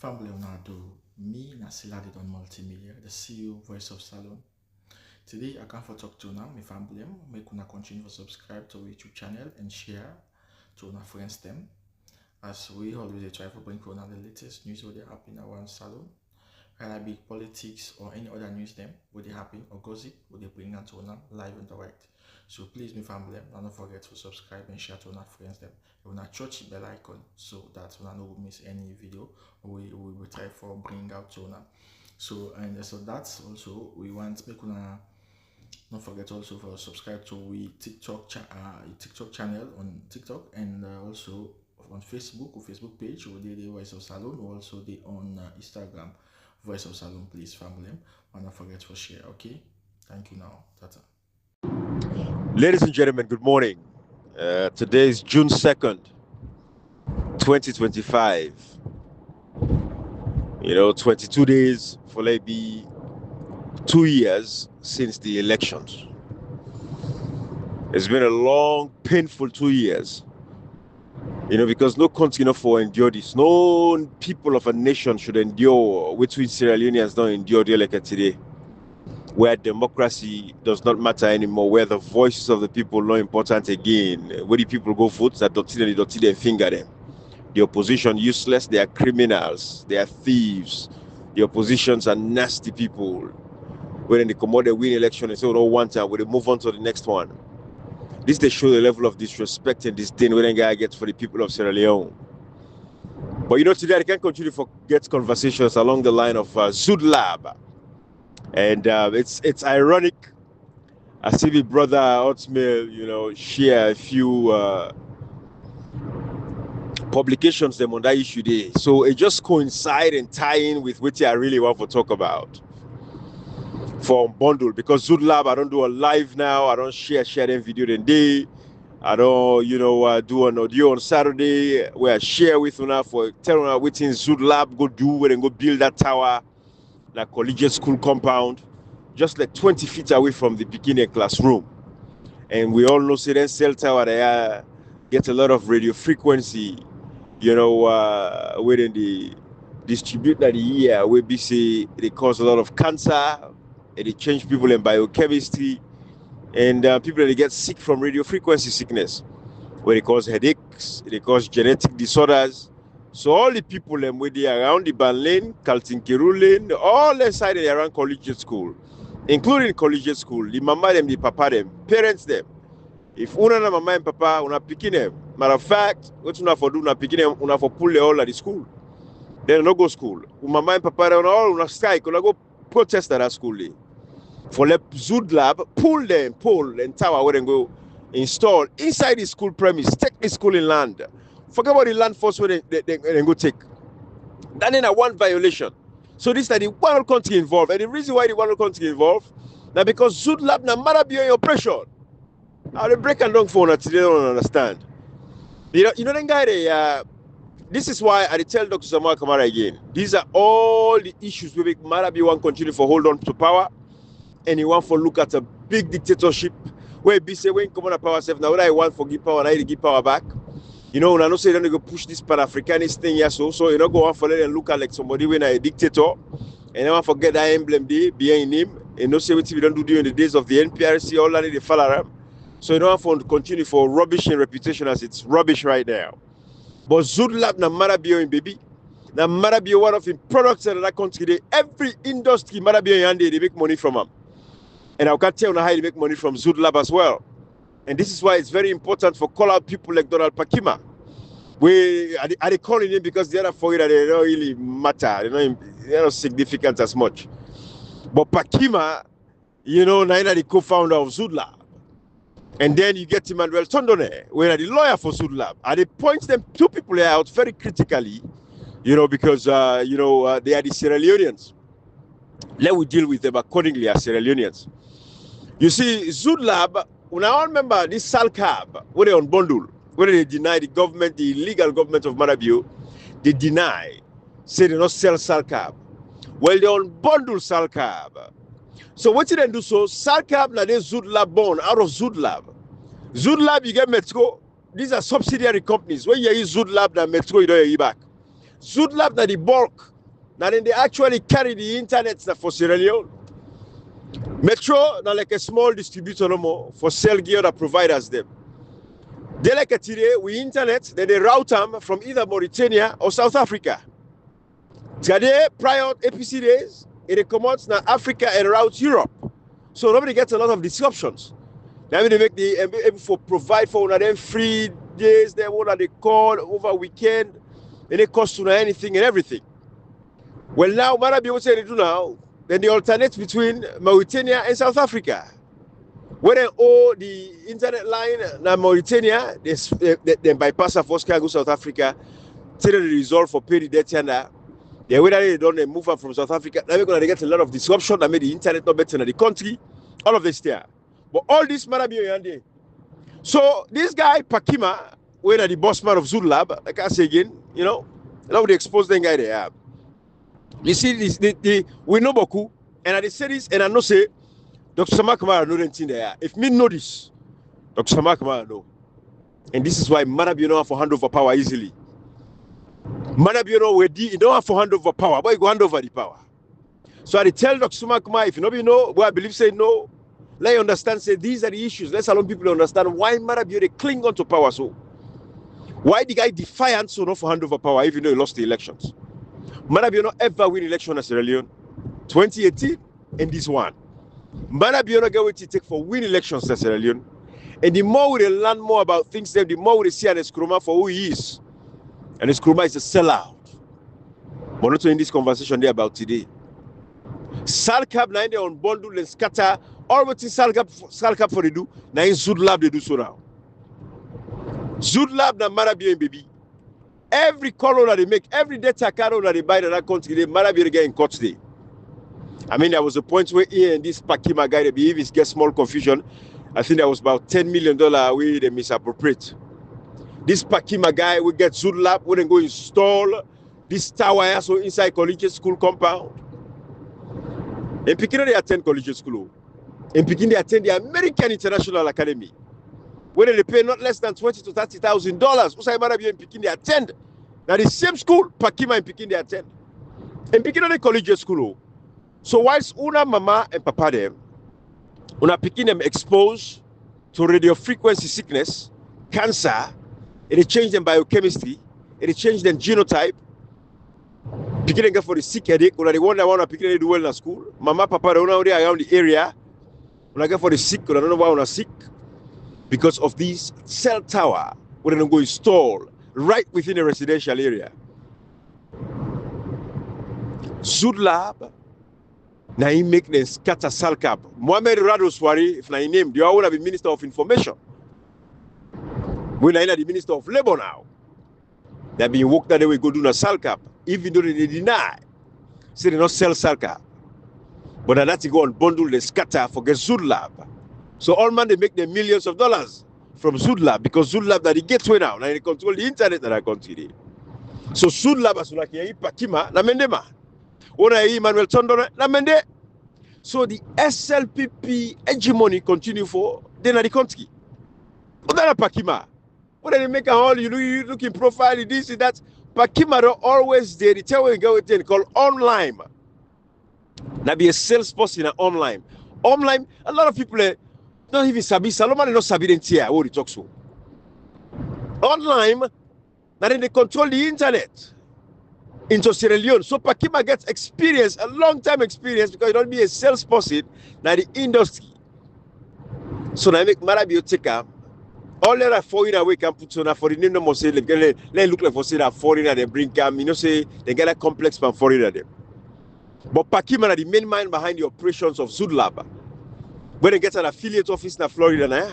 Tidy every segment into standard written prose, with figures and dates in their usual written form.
Family Leonardo, me Nasiladi on Multimedia, the CEO voice of Salone. Today I come for talk to now, my family, make una continue to subscribe to our YouTube channel and share to our friends them. As we always try to bring on the latest news what they happen around Salone, whether it be politics or any other news them, what they happen or gossip, what they bring out to live and direct. So please, my family, don't forget to subscribe and share to our friends them. You wanna touch the bell icon so that you don't miss any video we will try for bring out to now. So that's also we want make una don't forget also for subscribe to we TikTok channel on TikTok and also on Facebook or Facebook page or the Voice of Salone or also the on Instagram Voice of Salone. Please family, don't forget to share. Okay, thank you now. Tata. Ladies and gentlemen, good morning. Today is June 2nd, 2025. 22 days for maybe 2 years since the elections. It's been a long, painful 2 years. Because no country for endure this. No people of a nation should endure which Sierra Leoneans don't endure the election today, where democracy does not matter anymore, where the voices of the people are not important again, where the people go vote, that they finger them. The opposition useless, they are criminals, they are thieves. The oppositions are nasty people. When they come out, they win election and say, oh, no, one time, when they move on to the next one. This they show the level of disrespect and disdain when a guy gets for the people of Sierra Leone. But today I can't continue to get conversations along the line of Zoodlab. And it's ironic. I see my brother Otmail, share a few publications them on that issue there. So it just coincide and tie in with what I really want to talk about for Bundle. Because Zoodlab, I don't do a live now. I don't share them video then day. I don't, do an audio on Saturday where I share with una for telling una what in Zoodlab go do when they go build that tower. Like collegiate school compound, just like 20 feet away from the beginning classroom. And we all know then cell tower they get a lot of radio frequency, within the distribute that the year where we say they cause a lot of cancer and they change people in biochemistry and people that get sick from radio frequency sickness, where they cause headaches, they cause genetic disorders. So all the people where they around the Ban Lane, Kaltinkiru Lane, all inside and around collegiate school, including collegiate school, the mama them, the papa them, parents them. If una na mama and papa, una picking them. Matter of fact, what una for do, una picking them, una for pull them all at the school. Then no go school. Mama and papa them all una strike, una go protest at that school. For let Zoodlab pull and tower where they go install inside the school premise, take the school in land. Forget about the land force where they go take. That ain't a one violation. So this is the one country involved. And the reason why the one country involved, now because Zoodlab na Maada Bio in operation. How they break and down for una today, they don't understand. Then guy this is why I tell Dr. Samuel Kamara again. These are all the issues we make Maada Bio want continue for hold on to power. And he want for look at a big dictatorship where he say when come on power self. Now what I want for give power, and I give power back. When I know say they go push this Pan-Africanist thing here, so go on for let and look at like somebody when a dictator, and I want forget that emblem there behind him, and say what we don't do during the days of the NPRC, all that they fall around. So you don't want to continue for rubbish and reputation as it's rubbish right now. But Zoodlab na Maada Bio in baby, na Maada Bio one of the products in that country. Every industry Maada Bio in they make money from them, and I can't tell you how they make money from Zoodlab as well. And this is why it's very important for call out people like Donald Pakima. Are they calling him because the other for it that they don't really matter, they're not significant as much. But Pakima, neither the co-founder of Zoodlab. And then you get Emmanuel Tondone, where the lawyer for Zoodlab. And they point them two people out very critically, because they are the Sierra Leoneans. Let we deal with them accordingly as Sierra Leoneans. You see, Zoodlab, when I all remember this SALCAB, where they on bundle, where they deny the government, the illegal government of Maada Bio, they deny, say they not sell SALCAB. Well, they on bundle SALCAB. So what did they do? So SALCAB na they Zoodlab born out of Zoodlab. Zoodlab you get Metro. These are subsidiary companies. When you use Zoodlab na Metro, you don't hear back. Zoodlab na the bulk Now then they actually carry the internet for Sierra Leone. Metro, now like a small distributor no more for sell gear that providers them. They like a today, we internet, then they route them from either Mauritania or South Africa. Today, prior APC days, it comes now Africa and route Europe. So nobody gets a lot of disruptions. Now they make the able for provide for one of them free days, then what they call over weekend, and it costs you anything and everything. Well now, Maada Bio say they do now, then they alternate between Mauritania and South Africa. When they owe the internet line in Mauritania, they bypass a first go South Africa, till they resolve for pay the debt and the way they don't move up from South Africa, they're going to get a lot of disruption that made the internet not better in the country. All of this there. But all this Maada Bio yande. So this guy, Pakima, when the boss man of Zoodlab, like I say again, you know, now they expose the guy they have. You see, we know Boku, and I say this, and I know say, Dr. Samakama know anything there. If me know this, Dr. Samakama know. And this is why Maada Bio don't have to hand over power easily. Maada Bio know where you don't have to hand over power, but you go hand over the power. So I tell Dr. Samakama, if you know, what I believe say no, let you understand, say these are the issues. Let's allow people to understand why Maada Bio they cling on to power so. Why the guy defiant so not for hand over power even though he lost the elections. Maada Bio not ever win election in Sierra Leone. 2018 and this one. Maada Bio not get what it take for win elections in Sierra Leone. And the more we learn more about things, the more we see an Nkrumah for who he is. And Nkrumah is a sellout. But not in this conversation there about today. SALCAB now they unbundle and scatter all what is SALCAB for they do. Now in Zudlab they do so now. Zudlab na Maada Bio baby. Every color that they make, every data card that they buy in that country, they Maada Bio get in court today. I mean, there was a point where here and this Pakima guy, they behave is get small confusion. I think that was about $10 million we they misappropriate. This Pakima guy will get Zoodlab, we then go install this tower so inside collegiate school compound. In Pekin, they attend collegiate school. In Pekin, they attend the American International Academy. Where they pay not less than $20,000 to $30,000. Usai Maada Bio in Pekin, they attend. Now the same school, Pakima in Pekin, they attend. In Pekin, they collegiate school. So whilst una mama and papa them, una Pekin them exposed to radio frequency sickness, cancer, it change them biochemistry, it change them genotype. Pekin them get for the sick headache, una the one that want to Pekin they do well in school. Mama, papa, they una around the area, una get for the sick, una don't know why una sick. Because of this cell tower, we're going to go install right within a residential area. Zoodlab, now he make them scatter SALCAB. Mohamed Swarray, if I name, they all have the Minister of Information. We're not the Minister of Labor now. They've been worked that they will go do a SALCAB, even though they deny. Say they not sell SALCAB. But that's to go and bundle the scatter for get Zoodlab. So all man they make them millions of dollars from Zudlab because Zudlab that the gateway now. Now they control the internet that I continue. So Zudlab as like Pakima na mendema. Ona Emmanuel Tondone na mende. So the SLPP hegemony continue for then the country. What that Pakima? What they make a whole you looking profile this and that. Pakima are always there. The tell we go with it called online. Now be a salesperson in online. Online, a lot of people not even sabi. Salone not sabi den tia. What they talk so. Online, now then they control the internet into Sierra Leone. So Pakima gets experience, a long time experience because you don't be a salesperson now the industry. So now make Maada Bio take up. All that foreigner we can put on for the name no more say they look like for say that foreigner they bring come. You know say they get a complex from foreigner them. But Pakima are the main mind behind the operations of Zoodlab. When they get an affiliate office in Florida now.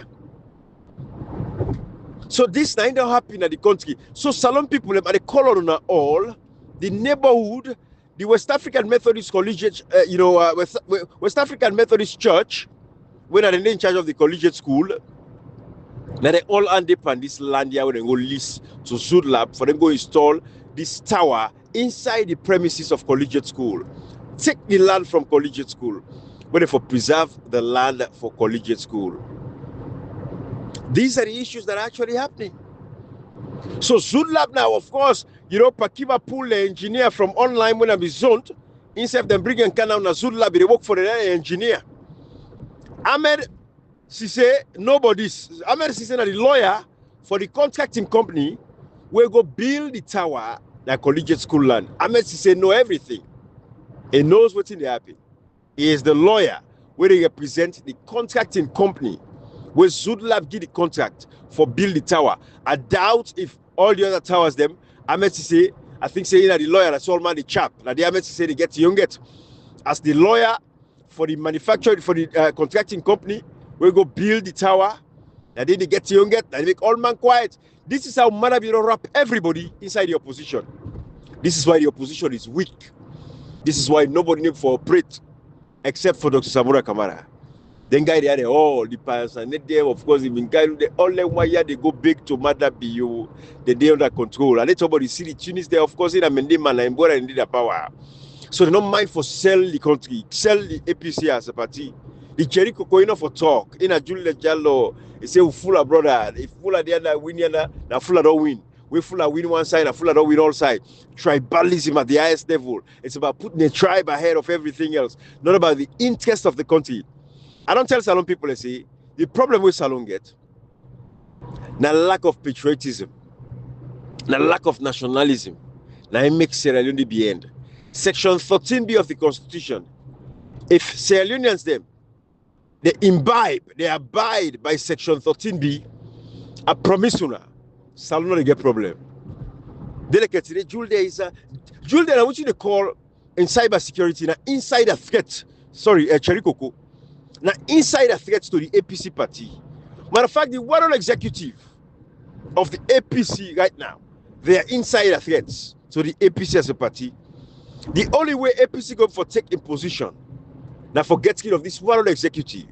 So this now don't happen in the country. So Salone people are the color on all the neighborhood, the West African Methodist Collegiate, West African Methodist Church, when are they in charge of the collegiate school. Now they all end up on this land here when they go lease to Zudlab for them go install this tower inside the premises of collegiate school. Take the land from collegiate school. But for preserve the land for collegiate school. These are the issues that are actually happening. So Zudlab now, of course, You know, Pakima pull the engineer from online when I'm zoned. Instead of them bringing Kana na Zoodlab, they work for the engineer. Ahmed Sise, nobody's. Ahmed Sise, the lawyer for the contracting company, will go build the tower like collegiate school land. Ahmed Sise know everything. He knows what's in the happen. He is the lawyer where they represent the contracting company where Zudlab give the contract for build the tower. I doubt if all the other towers them, Ahmed Sise, I think saying that the lawyer, that's all man the chap. Now the Ahmed Sise they get young get as the lawyer for the manufacturer, for the contracting company, we go build the tower. And then they get young get, and they make all man quiet. This is how Maada Bio wrap everybody inside the opposition. This is why the opposition is weak. This is why nobody need for operate except for Dr. Samura Kamara. Then guy they had all the past and they of course even guy the only one year they go big to Maada Bio, they under control. And let somebody see the Tunis there, of course, in a Mendema and Mbora and the power. So they don't mind for sell the country, sell the APC as a party. The Cherry Cocoino for talk. In a Julius Jallo, they say full of brother. If full of the other win, now full of don't win. We full of win one side, and full of don't win all sides. Tribalism at the highest level. It's about putting a tribe ahead of everything else, not about the interest of the country. I don't tell Salone people, I say, the problem with Salone get, now lack of patriotism, now lack of nationalism, now it makes Sierra Leone be end. Section 13B of the Constitution, if Sierra Leoneans them, they abide by Section 13B, I promise you now, Salone they get problem. Delicately, Julius, I want you to call in cybersecurity, now insider threat, Cherry Coco, now insider threat to the APC party. Matter of fact, the world executive of the APC right now, they are insider threats to the APC as a party. The only way APC go for taking position now for getting rid of this world executive,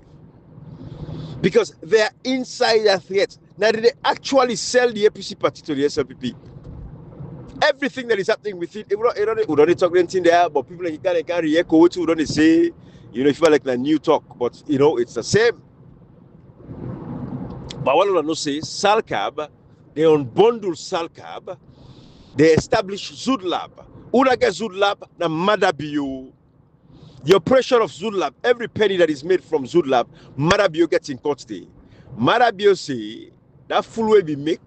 because they are insider threats. Now they actually sell the APC party to the SLPP. Everything that is happening with it, we don't talk anything there, but people like can't re-echo what we don't say. You know, if you like the new talk, but you know it's the same. But what I want to say, SALCAB, they unbundle SALCAB, they establish Zoodlab. Unaga Zoodlab na Maada Bio. The operation of Zoodlab, every penny that is made from Zoodlab, Maada Bio gets in court today. Maada Bio say that full way we make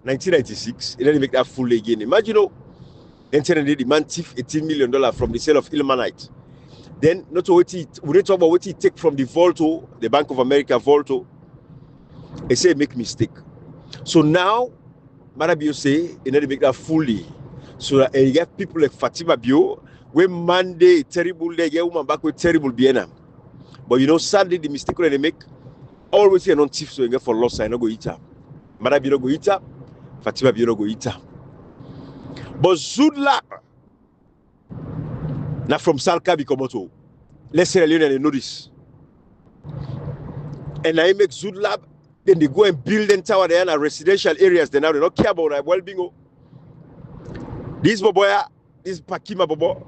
1996, and then they make that full again. Imagine, then the man thief $18 million from the sale of ilmenite. Then not what we don't talk about what he take from the Volto, the Bank of America Volto. They say make mistake. So now Maada Bio say they need to make that fully. So that you get people like Fatima Bio, when Monday terrible day, get woman back with terrible Biena. But you know, sadly the mistake that they make, always say non thief so you get for loss, I no go eat her. Maada Bio no go eat her, Fatima Bio no go eat her. But Zudlab, now from SALCAB come out. Let's say they know this. And I make Zoodlab, then they go and build and tower there in residential areas. Then now they don't care about their well-being. This boboya, this Pakima bobo,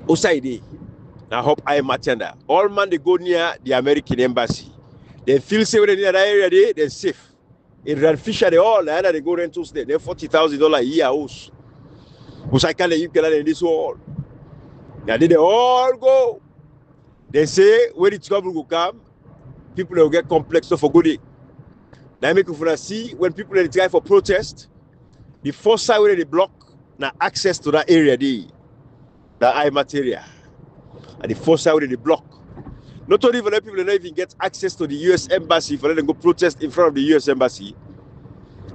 outside. I hope I am attender. All man they go near the American embassy. They feel safe when they're in that area, they're safe. In Rand Fisher, they all they go rentals there. They're $40,000 a year house. Which I can't leave in this world. Now they all go. They say when the trouble will come, people will get complex for good. Now make you see when people they try for protest, the first side where they block now access to that area, the high material. And the first side where they block. Not only for people don't even get access to the US embassy for them to go protest in front of the US embassy.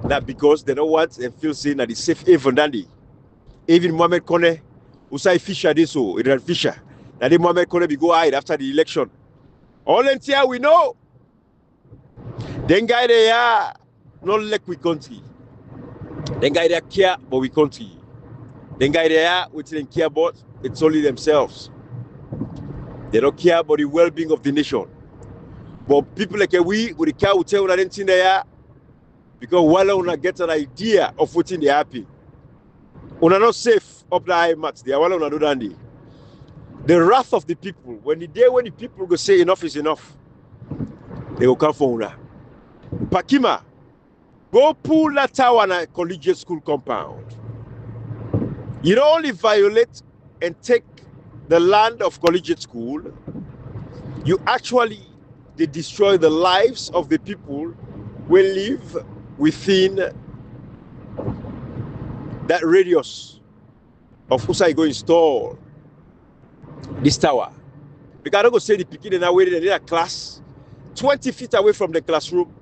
That because they don't want and feel saying that it's safe haven dandy. Even Mohamed Kone, Usai Fisher did so, Iran Fisher. Now the Mohamed Kone be go hide after the election. All in here we know. Then guy they are not like we country. Then guy they care but we country. Then guy they are which they care about it's only themselves. They don't care about the well-being of the nation. But people like we with the care will tell anything they are because while we get an idea of what's in the happy. We are not safe up the high mats. They are one do dandy. The wrath of the people, when the people go say enough is enough, they will come for una. Pakima, go pull that tower on a collegiate school compound. You don't only violate and take the land of collegiate school, you actually they destroy the lives of the people who live within that radius of who say go install this tower. Because I don't go say the picking and away in a class 20 feet away from the classroom,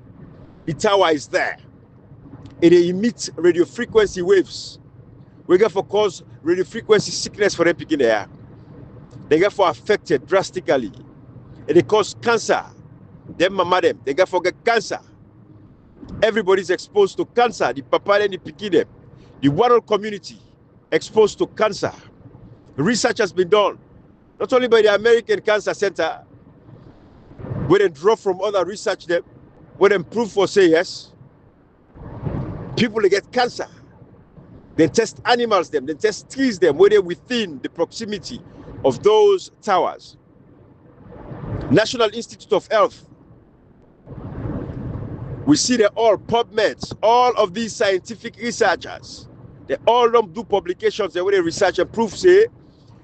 the tower is there. It emits radio frequency waves. We get for cause radio frequency sickness for them picking there. They get for affected drastically. And they cause cancer. Them mama them, they get for get cancer. Everybody's exposed to cancer. The papa and the picking them. The world community exposed to cancer. Research has been done, not only by the American Cancer Center, where they draw from other research them, where they prove for say yes. People they get cancer. They test animals them, they test trees them, where they're within the proximity of those towers. National Institute of Health. We see they all PubMeds, all of these scientific researchers, they all don't do publications where they research and prove say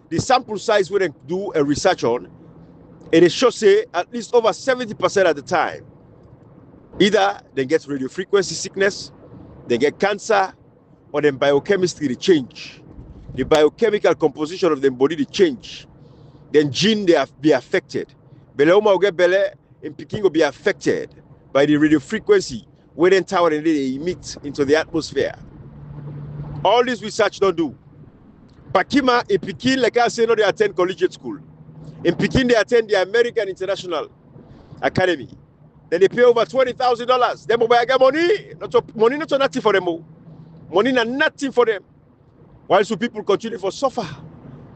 the sample size where they do a research on, and it shows say at least over 70% of the time, either they get radio frequency sickness, they get cancer, or then biochemistry they change. The biochemical composition of the body they change. Then gene they have be affected. Beleoma will get bele and Peking will be affected by the radio frequency where the tower and they emit into the atmosphere. All this research don't do. Pakima in Peking, like I say, no, they attend collegiate school. In Peking, they attend the American International Academy. Then they pay over $20,000. Them will get money. Money not nothing for them. Money not nothing for them. While some people continue for suffer.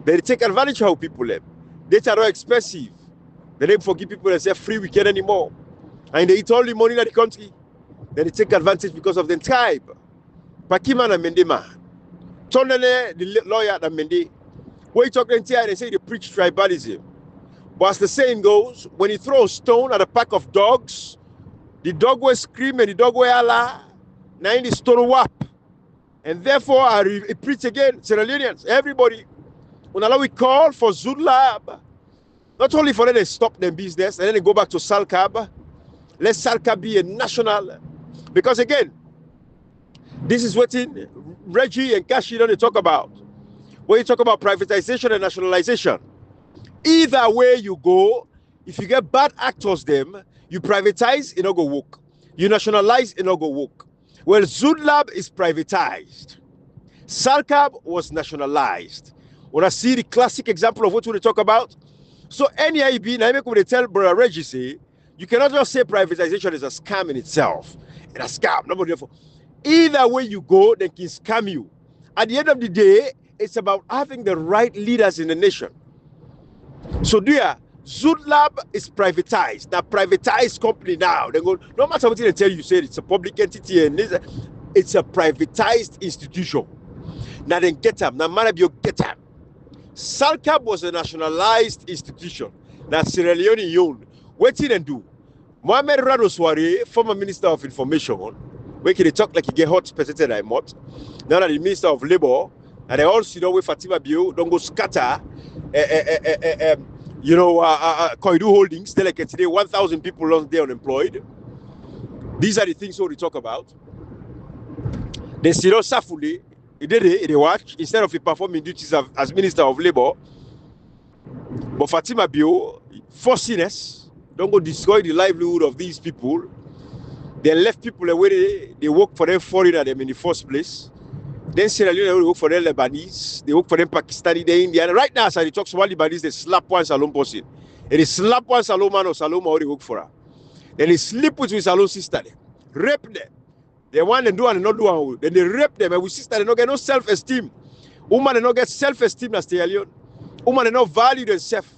They take advantage of how people live. Data are not expensive. They don't forgive people and say free weekend anymore. And they eat all the money in the country. Then they take advantage because of the tribe. Pakima na Mendema. Tonene, the lawyer na Mende. When you talk to them, they say they preach tribalism. But as the saying goes, when you throw a stone at a pack of dogs, the dog will scream and the dog will holler. Now in the stone whap. And therefore, I preach again, Sierra Leoneans, everybody, when we call for Zoodlab, not only for them to stop their business and then they go back to SALCAB, let SALCAB be a national. Because again, this is what Reggie and Kashi don't talk about. When you talk about privatization and nationalization, either way you go, if you get bad actors them, you privatize, it not go work. You nationalize, it not go work. Well, Zudlab is privatized. SALCAB was nationalized. When I see the classic example of what we talk about, so NIB, now make they tell Brother Reggie say, you cannot just say privatization is a scam in itself. It's a scam. Nobody therefore. Either way you go, they can scam you. At the end of the day, it's about having the right leaders in the nation. So dear, Zoodlab is privatized. Now privatized company now. They go, no matter what they tell you, say it's a public entity and it's a privatized institution. Now then get them. Now man you get them. SALCAB was a nationalized institution. Now Sierra Leone owned. What did they do? Mohamed Swarray, former Minister of Information, where can they talk like he get hot presented I mot. Now that the Minister of Labor, and they all sit down with Fatima Bio, don't go scatter Koidu Holdings, tell like today 1,000 people lost there unemployed. These are the things we talk about. They sit down safely, they watch, instead of performing duties as Minister of Labor. But Fatima Bio, forciness, don't go destroy the livelihood of these people. They left people away, they work for them foreigner them in the first place. Then Sierra Leone, they work for them Lebanese, they work for them Pakistani, they Indian. Right now, as I talk to one Lebanese, they slap one Salone person. And they slap one Salone man or Salone or they work for her. Then they sleep with Salone sister, rape them. They want to do and not do one. Then they rape them, and with sister, they don't get no self-esteem. Woman, they don't get self-esteem as Sierra Leone. Woman, they don't value themselves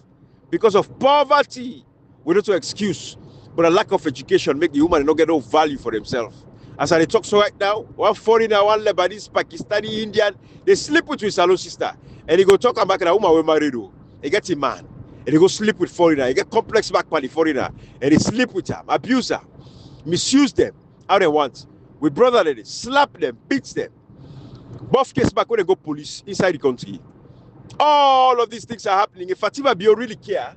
because of poverty. We don't have excuse, but a lack of education make the woman not get no value for themselves. As I talk so right now, one foreigner, one Lebanese, Pakistani, Indian, they sleep with Salone sister. And they go talk about the woman we married. He gets a man. And they go sleep with foreigner. He get complex back by the foreigner. And they sleep with them, abuse them, misuse them, how they want. With brotherly, slap them, beat them. Both case back when they go police inside the country. All of these things are happening. If Fatima Bio really care,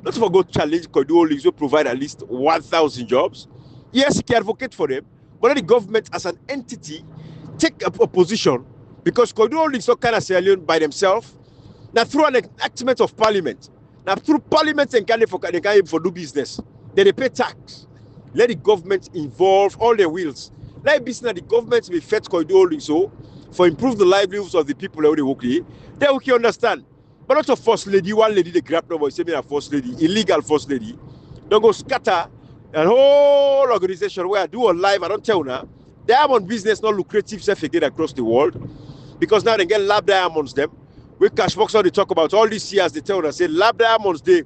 not to go challenge Koidu will provide at least 1,000 jobs. Yes, he can advocate for them, but let the government as an entity take a position, because Koidu is not kind of Salone by themselves. Now through an enactment of parliament, now through parliament and can for do business, then they pay tax. Let the government involve all their wheels. Let business the government be fed Koidu so for improve the livelihoods of the people that they work here. They will understand. But not a first lady, one lady they grab number, say me a first lady, illegal first lady. Don't go scatter a whole organization where I do a live, I don't tell now. Diamond business not lucrative self again across the world. Because now they get lab diamonds them. We Cashbox all they talk about all these years, they tell us say lab diamonds they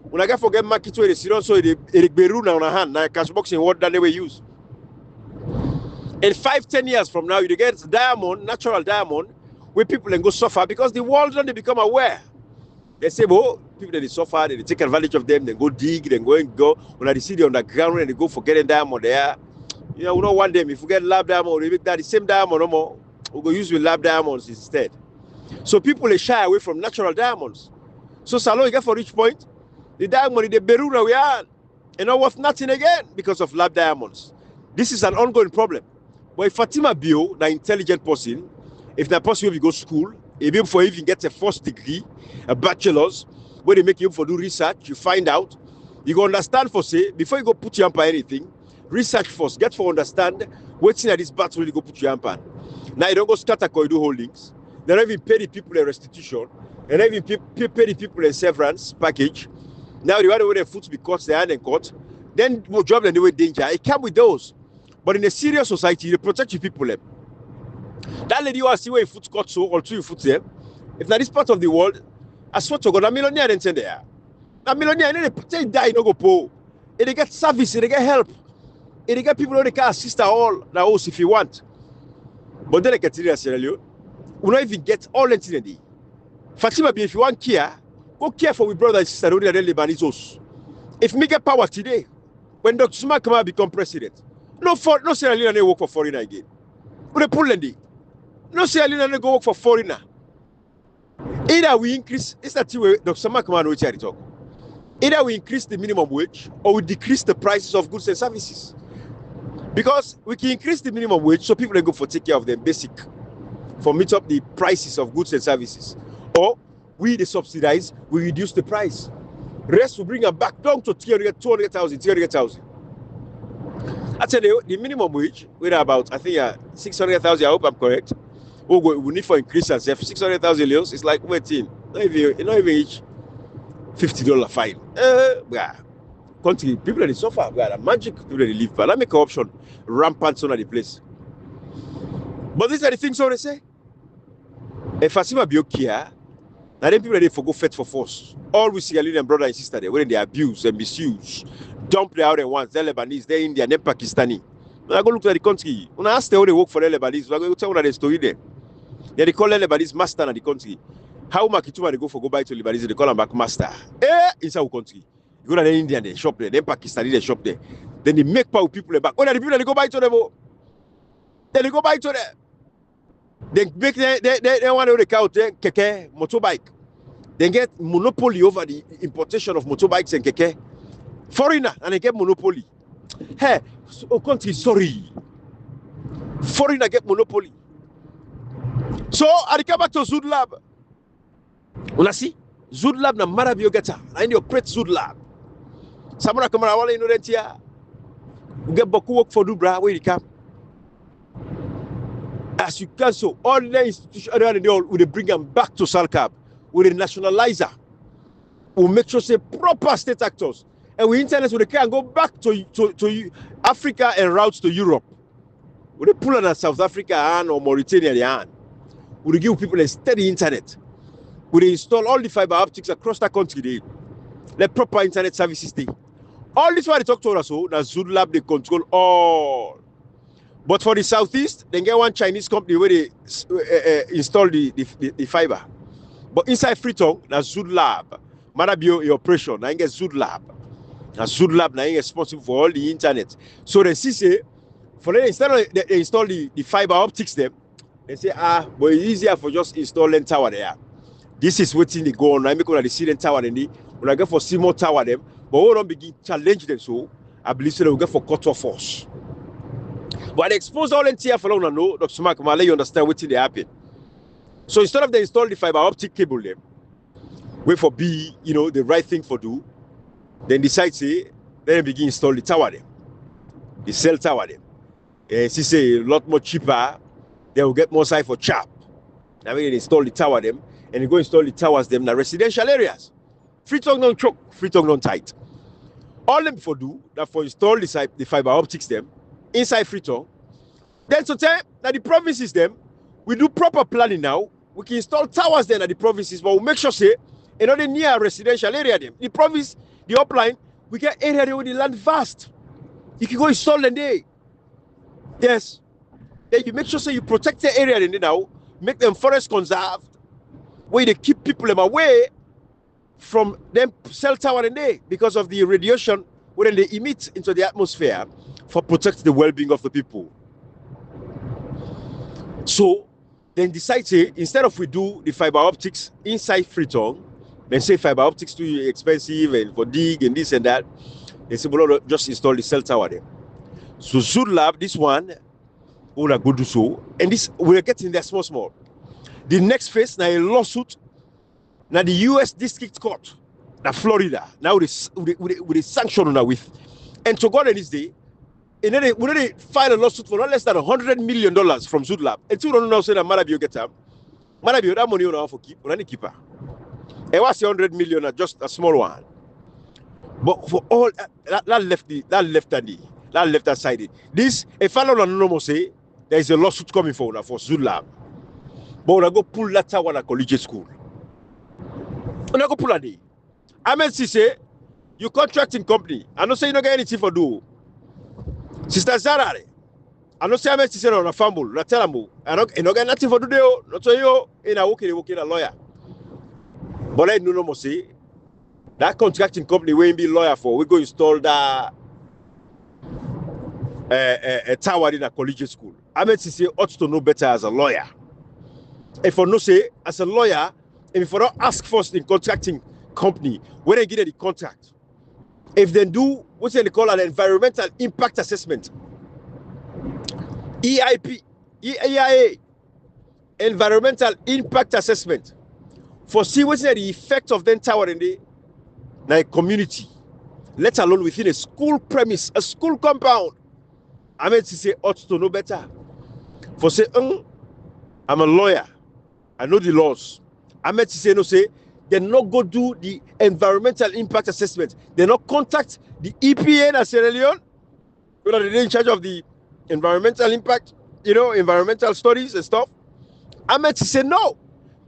when I get forget market where they sit on so they beruna on a hand now Cashbox in what that they will use. In 5-10 years from now, you get diamond, natural diamond, where people then go suffer because the world then they become aware. They say, well, people that they suffer, they take advantage of them, they go dig, then go. When they see the underground and they go for getting diamond there, you know, we don't want them. If we get lab diamond, we make that the same diamond no more. We go use with lab diamonds instead. So people they shy away from natural diamonds. So Salone, you get for each point, the diamond, the beruna we are, and not worth nothing again because of lab diamonds. This is an ongoing problem. But if Fatima Bio, the intelligent person, if that person will go to school, if you for even get a first degree, a bachelor's, where they make you for do research, you find out, you go understand for say, before you go put your hand on anything, research first, get for understand, waiting at this battle you go put your hand on. Now you don't go start a Koidu holdings, they don't even pay the people a restitution, and don't even pay the people a severance package. Now the other way their foot be caught, their hand and caught, then job and they were danger. It came with those. But in a serious society, they protect your people. That lady was see where your foot caught so or two your foot there. If not this part of the world, I swear to God, a millionaire didn't send there. A millionaire, they die, no go po. They get service, they get help. They get people who can assist all the house if you want. But then they get serious, you will not even get all that in the Fatima, if you want care, go care for your brother and sister who are Lebanese house. If me get power today, when Dr. Zuma come out become president, no Sierra Leone work for foreigner again. We pull them. No Sierra Leone go work for foreigner. Either we increase, it's that way Dr. Zuma come out which I talk. Either we increase the minimum wage or we decrease the prices of goods and services. Because we can increase the minimum wage so people go for take care of them basic, for meet up the prices of goods and services. Or we the subsidize, we reduce the price. Rest will bring them back down to 200,000, 300,000. I tell you, the minimum wage, we're about, I think, 600,000. I hope I'm correct. We need for increase and 600,000 leos. It's like waiting. Not even each $50 fine. Country people that suffer. We are a magic people that live. But that make an option rampant on the place. But these are the things I say. If Fatima Bio care, now then people that for go fet for force. All we see Sierra brother and sister there, when they abuse and misuse, dump the out and ones, they're Lebanese, they're Indian, they're Pakistani. When I go look at the country, when I ask them how they work for the Lebanese, I go tell them the story there. Then they call the Lebanese master in the country. How Makituma they go buy to Lebanese, they call them back master. Inside the country. You go to the Indian, they shop there, then Pakistani, they shop there. Then they make power people back. When the people they go buy to them, then they go buy to them. They make they want to count keke, motorbike. They get monopoly over the importation of motorbikes and keke. Foreigner, and they get monopoly. Hey, country, sorry. Foreigner get monopoly. So, I come back to Zoodlab. Una see? Zoodlab na Maada Bio geta. I need to operate Zoodlab. Samara kamara wala inorentia. We get boku work for Dubra, where you come. As you can, so all the institutions around the world will bring them back to SALCAB with a nationalizer. We'll make sure say proper state actors. And we internet with the can go back to Africa and routes to Europe. We pull on South Africa or Mauritania. We give people a steady internet. We install all the fiber optics across the country. Let proper internet services stay. All this why they talk to us so that Zoodlab they control all. But for the southeast, they get one Chinese company where they install the fiber. But inside Freetown, that's Zoodlab. Maada Bio operation. Now you get Zoodlab. Now Zoodlab now responsible for all the internet. So they see say, for them instead of they install the fiber optics them, They say, but it's easier for just installing tower there. This is waiting they go on. I make on the ceiling tower and when I get for see more tower them, but we don't begin challenge them. So I believe so they will get for cut off force. But they expose all NTF for long no, Dr. Mark, let you understand what they happen. So instead of they install the fiber optic cable them, wait for be, the right thing for do, then decide say, then they begin install the tower them. The cell tower them. And she say a lot more cheaper, they will get more side for chap. Now we install the tower them and they go install the towers them in the residential areas. Free tongue non choke, free tongue non tight. All them for do that for install the fiber optics them inside free tongue. Then to tell that the provinces them, we do proper planning now. We can install towers then at the provinces, but we make sure say in the near residential area them. The province, the upline, we get area there with the land vast. You can go install them there. Yes. Then you make sure say you protect the area then now, make them forest conserved, where they keep people them away from them cell tower and day because of the radiation when they emit into the atmosphere for protect the well-being of the people. So then decide say instead of we do the fiber optics inside Freetown, then say fiber optics too expensive and for dig and this and that, they say well just install the cell tower there. So Zudlab, this one, will go do so, and this we're getting there small. The next phase now a lawsuit. Now the U.S. District Court, now Florida, now with the sanction now with, and to God in this day, and then they file a lawsuit for not less than $100 million from Zoodlab. And two don't know say that Maada Bio get up. Maada Bio that money you for keep, on any keeper. And what's the 100 million? Just a small one. But for all that left side, this a fellow no say there is a lawsuit coming for Zoodlab. But when I go pull that tower at collegiate school. When I go pull a day. Ahmed say you contracting company. I don't say you don't get anything for do. Sister Zara, I don't say Ahmed say on a fumble. Na tell am I don't get nothing for do there. Not so you in a working a lawyer. But I no say that contracting company will be lawyer for. We go install that a tower in a collegiate school. Ahmed say ought to know better as a lawyer. If for no say as a lawyer, if for not ask first in contracting company when they get the contract, if they do what they call an environmental impact assessment, EIA, environmental impact assessment, for see what's the effect of the tower in the community, let alone within a school premise, a school compound. I mean to say ought to know better. For say, I'm a lawyer, I know the laws. I meant to say no say they not go do the environmental impact assessment. They not contact the EPA in Sierra Leone, whether they're in charge of the environmental impact, environmental studies and stuff. I meant to say no.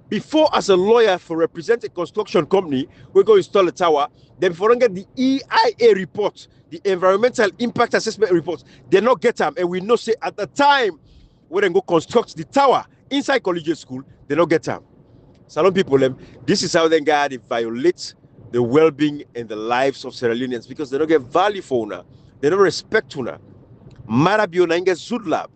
Before, as a lawyer for represent a construction company, we go install a tower. Then before we get the EIA report, the environmental impact assessment report, they not get them. And we know say at the time when they go construct the tower inside collegiate school, they not get them. Salone people, this is how they violate the well-being and the lives of Sierra Leoneans because they don't get value for una. They don't respect una. Maada Bio na inge Zoodlab.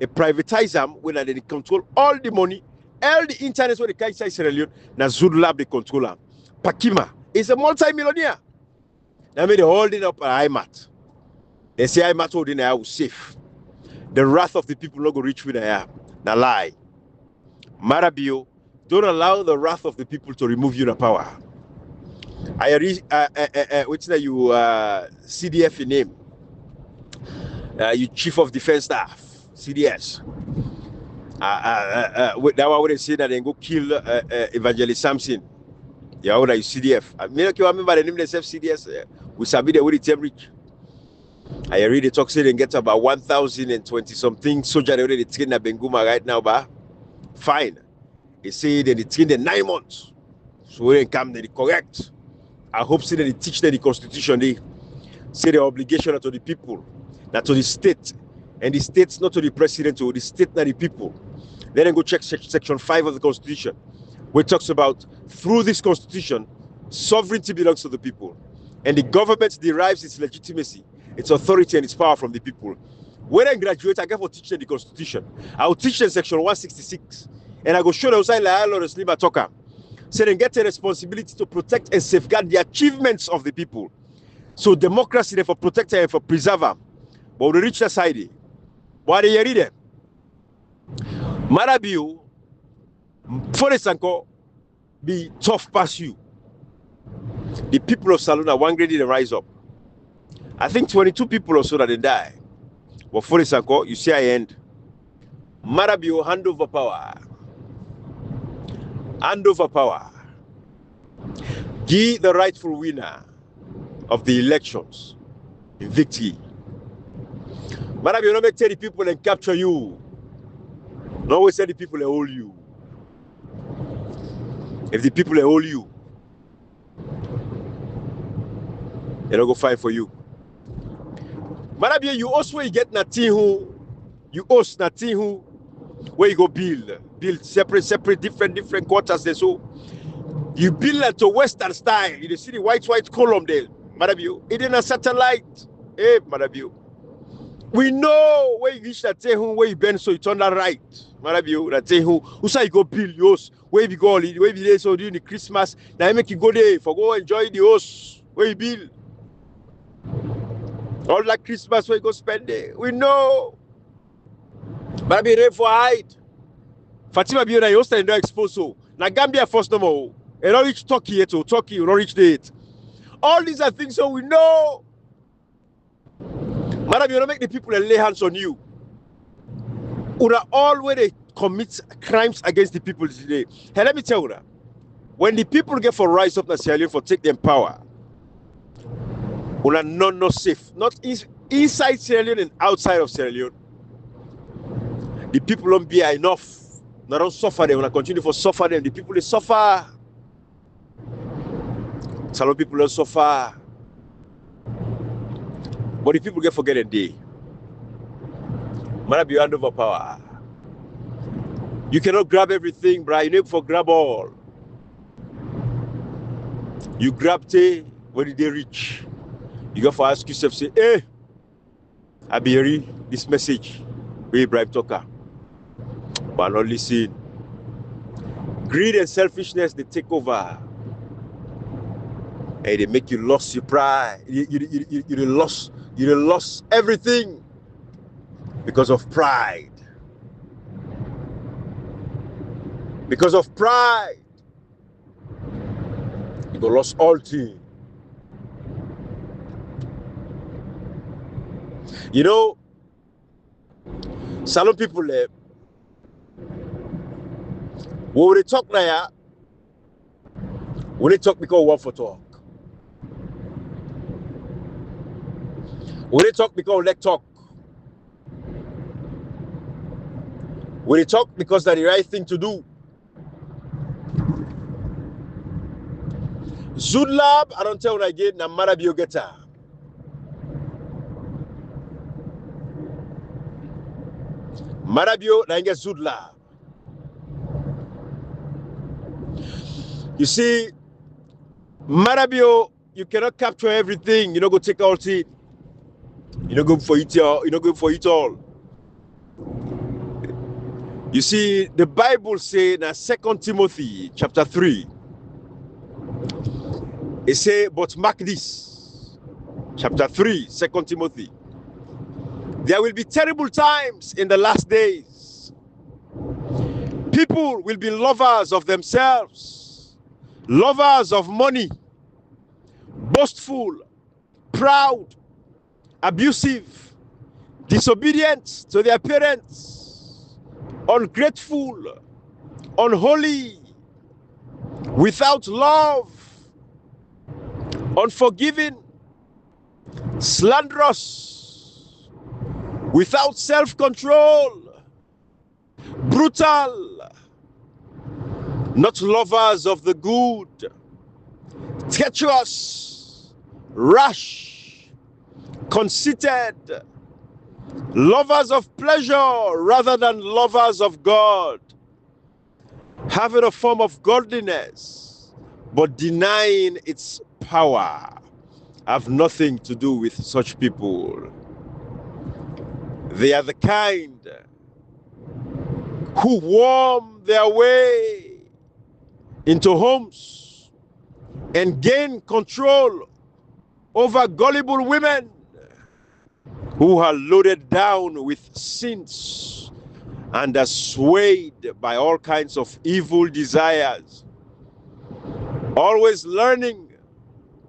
A privatize them when they control all the money, all the internet when they can inside Sierra Leone, na Zoodlab they control them. Pakima is a multi-millionaire. They made a holding up an IMAT. They say IMAT holding a house safe. The wrath of the people not go reach with a na lie. Maada Bio, don't allow the wrath of the people to remove you the power. I read which that you CDF in name. You Chief of Defense Staff, CDS. That one would say that they go kill Evangelist Samson. Yeah, what are you CDF? I mean, you remember the name themselves CDS? We sabi the way they reach. I read the talk say they get about 1,020 something soldiers already trained at Benguma right now, but fine. They say that they train them 9 months. So when they come, they correct. I hope say that they teach them the constitution. They say the obligation to the people, not to the state. And the states not to the president or the state, not the people. Then go check section 5 of the constitution, where it talks about through this constitution, sovereignty belongs to the people. And the government derives its legitimacy, its authority and its power from the people. When I graduate, I get for teaching the Constitution. I will teach them section 166. And I go show them outside like Lord Slim Talker. So they get a responsibility to protect and safeguard the achievements of the people. So democracy, they for protect and for preserve them. But we reach that side. Why do you read it? Maada Bio, for example, be tough past you. The people of Salone are one grade they rise up. I think 22 people or so that they die. But for example, you see I end. Maada Bio hand over power. Hand over power. Give the rightful winner of the elections in victory. Maada Bio, don't make 30 people and capture you. Don't always say the people that hold you. If the people that hold you, they don't go fight for you. Maada Bio, you also you get nothing who you host nothing who where you go build separate different quarters there. So you build that to Western style. You see the white column there, Maada Bio. It in a satellite. Hey, Maada Bio. We know where you reach that thing where you bend so you turn that right. Maada Bio, that thing who say you go build yours, where you go, where you there so during the Christmas, now you make you go there for go enjoy the house where you build. All that Christmas where you go spend it. We know. Maada Bio ready for hide. Fatima Bio na host and don't expose so. Now Gambia first no more. And don't reach Turkey yet, so Turkey you don't reach it. All these are things so we know. Maada Bio, don't make the people that lay hands on you. Una all where they commit crimes against the people today. Hey, let me tell you that. When the people get for rise up in Sierra Leone for take them power, una not safe. Not inside Sierra Leone and outside of Sierra Leone. The people don't be enough. Now don't suffer them. When I continue for suffer them, the people they suffer. Some people don't suffer. But the people get forget a day. Maada Bio hand over power. You cannot grab everything, bro. You need for grab all. You grab it when they reach. You got to ask yourself, say, hey, I be hearing this message. We Ibrahim talker. But not listen. Greed and selfishness, they take over. And they make you lose your pride. You lost everything because of pride. Because of pride, you go lost all things. You know, Salone people there, when they talk now, when they talk because we want for talk. When they talk because let talk. When they talk because that's the right thing to do. Zudlab, I don't tell you again, na Maada Bio geta. Maada Bio na get Zudlab. You see, Maada Bio, you cannot capture everything. You don't go take all it. You don't go for it all. You don't go for it all. You see, the Bible says in 2 Timothy chapter 3. It says, but mark this. Chapter 3, 2 Timothy. There will be terrible times in the last days. People will be lovers of themselves, lovers of money, boastful, proud, abusive, disobedient to their parents, ungrateful, unholy, without love, unforgiving, slanderous, without self-control, brutal, not lovers of the good, treacherous, rash, conceited, lovers of pleasure rather than lovers of God, having a form of godliness, but denying its power. Have nothing to do with such people. They are the kind who worm their way into homes and gain control over gullible women who are loaded down with sins and are swayed by all kinds of evil desires, always learning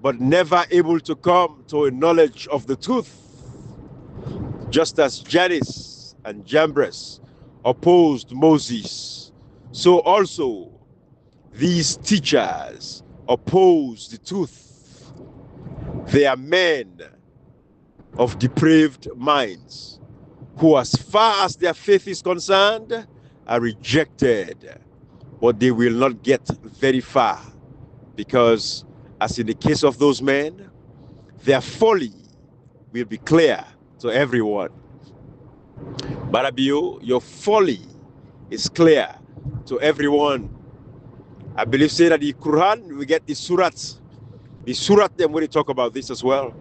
but never able to come to a knowledge of the truth. Just as Jannes and Jambres opposed Moses, so also these teachers oppose the truth. They are men of depraved minds who, as far as their faith is concerned, are rejected, but they will not get very far, because as in the case of those men, their folly will be clear to everyone. Maada Bio, your folly is clear to everyone. I believe say that the Quran, we get the surat them when they talk about this as well.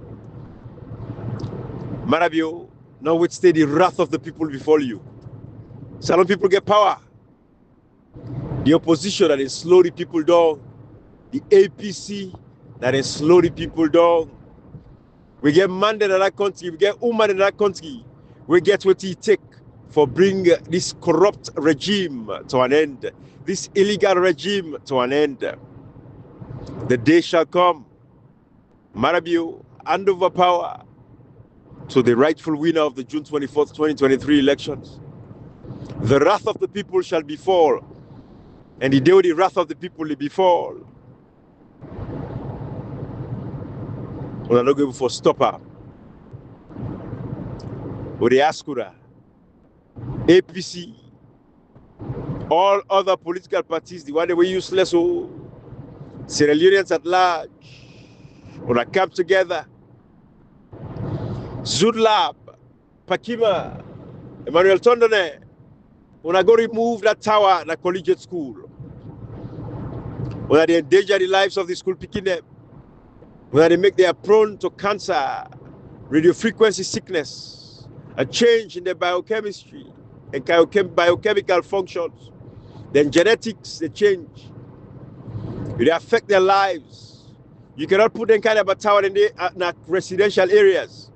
Maada Bio, notwithstanding the wrath of the people before you, Salone people get power. The opposition that is slow the people down, the APC that is slow the people down. We get man in that country, we get woman in that country, we get what he take for bring this corrupt regime to an end, this illegal regime to an end. The day shall come, Maada Bio, hand over power to the rightful winner of the June 24th, 2023 elections. The wrath of the people shall befall, and the day of the wrath of the people will befall. We're not going for stopper. With the Askura, APC, all other political parties, the one that were useless, Sierra Leoneans at large, when I come together, Zudlab, Pakima, Emmanuel Tondone, when I go remove that tower at the collegiate school, when they endanger the lives of the school picking them, when they make them prone to cancer, radio frequency sickness, a change in their biochemistry and biochemical functions, then genetics, they change. They affect their lives. You cannot put them kind of a tower in the residential areas.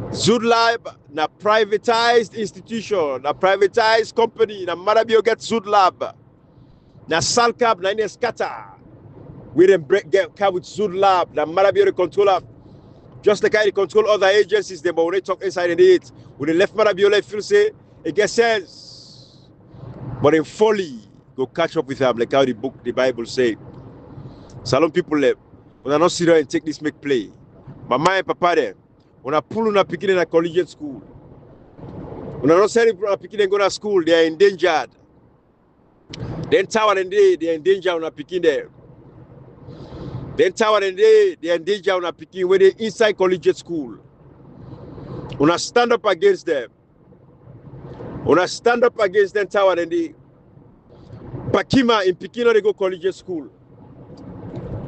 Zudlab, na privatized institution, na privatized company, na Maada Bio get Zoodlab, na SALCAB, na ine scatter. We then get with Zudlab, na Maada Bio the controller. Just like I control other agencies, but when they talk inside and it, when they left Maada Bio, they feel say it gets sense. But in folly, go catch up with them, like how the Bible say. Salone people left. When I not sit down and take this make play. Mama and papa them. When I pull on a picking in a collegiate school. When I not send a picking and go to school, they are endangered. Then tower and they are endangered when I picking them. Then tower and they are endangered when I picking when they inside collegiate school. When I stand up against them. When I stand up against them tower and they Pakima in Pekin, they go collegiate school.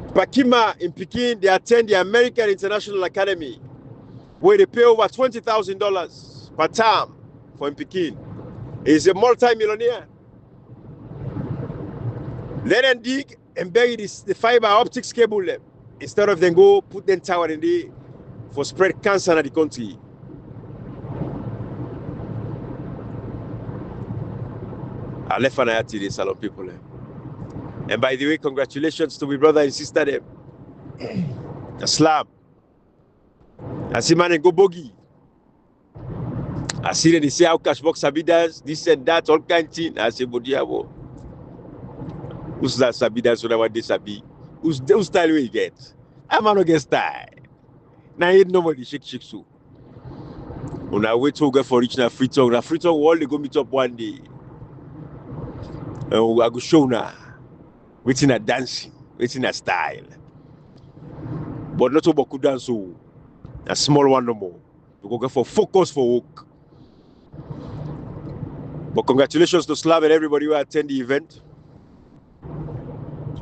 Pakima in Pekin, they attend the American International Academy, where they pay over $20,000 per term for in Pekin. He's a multi-millionaire. Let them dig and bury the fiber optics cable instead of them go put them tower in there for spread cancer in the country. I left an eye to the Salone people. And by the way, congratulations to my brother and sister them. Islam. I see man and go bogey. I see them, they say how cash box sabidas, this and that, all kind of thing. I say, Bodiabo. Who's that sabidas when I want this sabi? Who's style we get? I'm not get style. Now ain't nobody shake so. When I wait to go for reaching a free talk, all they go meet up one day. And I go show now. Waiting a dancing, waiting a style. But not about good dance, so a small one no more. We go for focus for work. But congratulations to Islam and everybody who attend the event.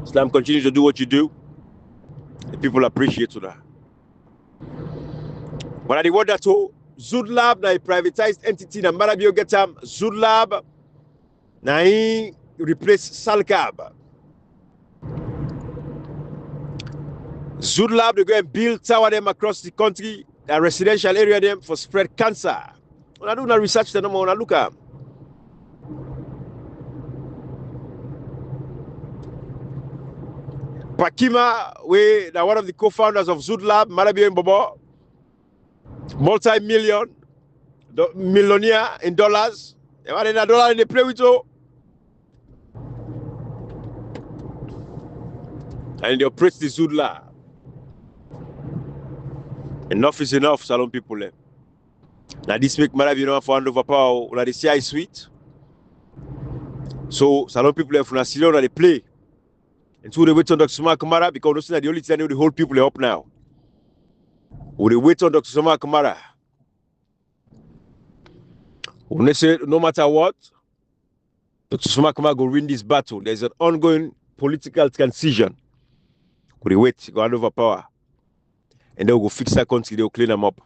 Islam continues to do what you do. The people appreciate that. But I want that too. Zoodlab na a privatized entity na Maada Bio get am. Zoodlab na he replace SALCAB. Zoodlab they go and build tower them across the country, a residential area them for spread cancer. When I do not research them, when I look at Pakima, we now one of the co-founders of Zoodlab, Maada Bio in Bobo, multi-millionaire in dollars. They want in a dollar and they play with you. And they operate the Zoodlab. Enough is enough, Salone people. Now this make Maada Bio for hand over power. Now the CI is sweet. So Salone people have not seen they play. And so they wait on Dr. Kamara because the only thing they hold people up now. We wait on Dr. Kamara. When they say no matter what, Dr. Kamara will win this battle. There's an ongoing political transition. We wait, go hand over power. And they'll go fix that country, they'll clean them up.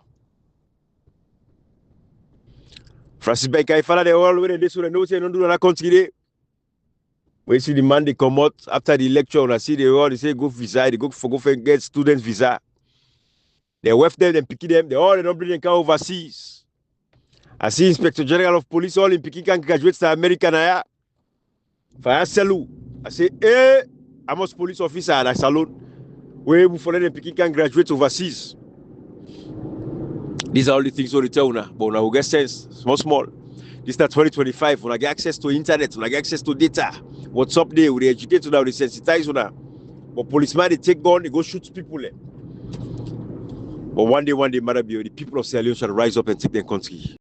Francis Baker, if I all the way this one, no say don't do that country there. When you see the man they come out after the lecture, and I see they say go visa, they go for get student visa. They weft them, they pick them, they don't bring them overseas. I see Inspector General of Police all in picking can graduate to America now. Fire Salou. I say, I'm a police officer at Salone. Where we follow them picking can graduate overseas. These are all the things we tell now. But now we get sense, small. This is 2025. When I get access to internet, when I get access to data. What's up there? We educate now, we sensitize now. But policemen they take gun, they go shoot people. But one day, Maada Bio, the people of Salone shall rise up and take their country.